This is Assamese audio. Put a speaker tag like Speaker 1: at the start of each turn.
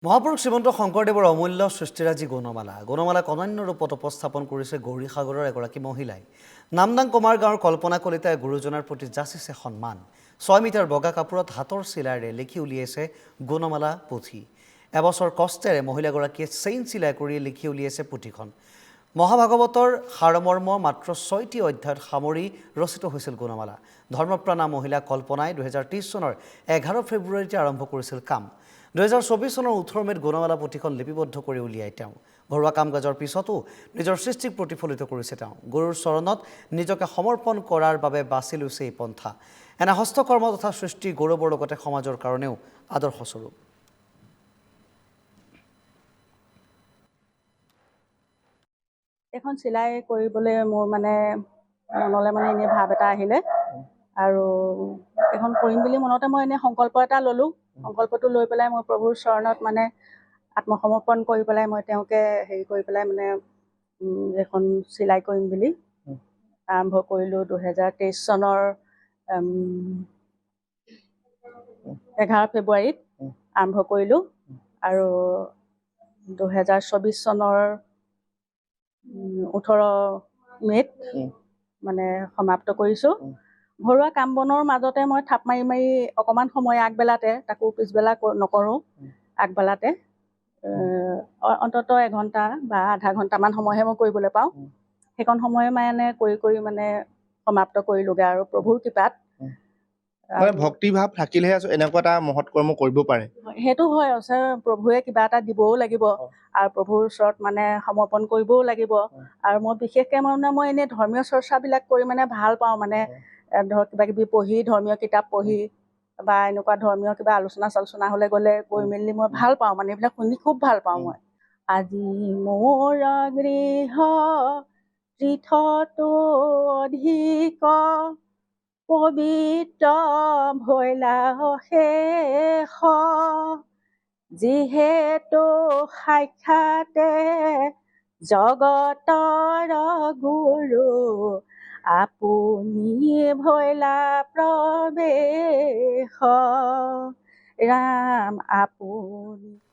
Speaker 1: মহাপুৰুষ শ্ৰীমন্ত শংকৰদেৱৰ অমূল্য সৃষ্টিৰাজি গুণমালাক অনন্য ৰূপত উপস্থাপন কৰিছে গৌৰীসাগৰৰ এগৰাকী মহিলাই। নামদাং কুমাৰ গাঁৱৰ কল্পনা কলিতাই গুৰুজনাৰ প্ৰতি যাচিছে সন্মান। 6 মিটাৰ বগা কাপোৰত হাতৰ চিলাইৰে লিখি উলিয়াইছে গুণমালা পুথি। এবছৰ কষ্টেৰে মহিলাগৰাকীয়ে চেইন চিলাই কৰি লিখি উলিয়াইছে পুথিখন। মহাভাগৱতৰ সাৰমৰ্ম মাত্ৰ 6টি অধ্যায়ত সামৰি ৰচিত হৈছিল গুণমালা। ধৰ্মপ্ৰাণা মহিলা কল্পনাই 2030 চনৰ 11 ফেব্ৰুৱাৰীতে আৰম্ভ কৰিছিল কাম। 2024 চনৰ 18 মেত গুণমালা পুথিখন লিপিবদ্ধ কৰি উলিয়াই তেওঁ ঘৰুৱা কাম কাজৰ পিছতো নিজৰ সৃষ্টিক প্ৰতিফলিত কৰিছে। তেওঁ গুৰুৰ চৰণত নিজকে সমৰ্পণ কৰাৰ বাবে বাছি লৈছে এই পন্থা। এনে হস্তকৰ্ম তথা সৃষ্টি গৌৰৱৰ লগতে সমাজৰ কাৰণেও আদৰ্শস্বৰূপ।
Speaker 2: এখন চিলাই কৰিবলৈ মোৰ মনলৈ এনে ভাৱ এটা আহিলে আৰু এখন কৰিম বুলি মনতে মই এনে সংকল্প এটা ল'লো। সংকল্পটো লৈ পেলাই মই প্ৰভুৰ চৰণত আত্মসমৰ্পণ কৰি পেলাই মই তেওঁকে হেৰি কৰি পেলাই এখন চিলাই কৰিম বুলি আৰম্ভ কৰিলোঁ। 2023 চনৰ 11 ফেব্ৰুৱাৰীত আৰম্ভ কৰিলোঁ আৰু 2024 চনৰ 18 মেত সমাপ্ত কৰিছোঁ। ঘৰুৱা কাম বনৰ মাজতে মই থাপ মাৰি অকণমান সময় আগবেলাতে, তাকো পিছবেলা নকৰোঁ, আগবেলাতে অন্ততঃ 1 ঘণ্টা বা আধা ঘণ্টামান সময়হে মই কৰিবলৈ পাওঁ। সেইকণ সময় কৰি সমাপ্ত কৰিলোগৈ আৰু প্ৰভুৰ কৃপাত।
Speaker 3: ভক্তিভাৱ থাকিলেহে এনেকুৱা এটা মহৎ কৰ্ম কৰিব পাৰে।
Speaker 2: সেইটো হয়, প্ৰভুৱে কিবা এটা দিবও লাগিব আৰু প্ৰভুৰ ওচৰত সমৰ্পণ কৰিবও লাগিব। আৰু মই বিশেষকৈ মই এনেই ধৰ্মীয় চৰ্চাবিলাক কৰি ভাল পাওঁ। ধৰক কিবা কিবি পঢ়ি, ধৰ্মীয় কিতাপ পঢ়ি বা এনেকুৱা ধৰ্মীয় কিবা আলোচনা গ'লে গৈ মেলি মই ভাল পাওঁ। এইবিলাক শুনি খুব ভাল পাওঁ মই। আজি মোৰ গৃহ তীৰ্থটো অধিক পবিত্ৰ ভৈলা শেষ, যিহেতু সাক্ষাতে জগতৰ গুৰু, আপুনি ভৈলা প্ৰৱেশ, ৰাম আপুনি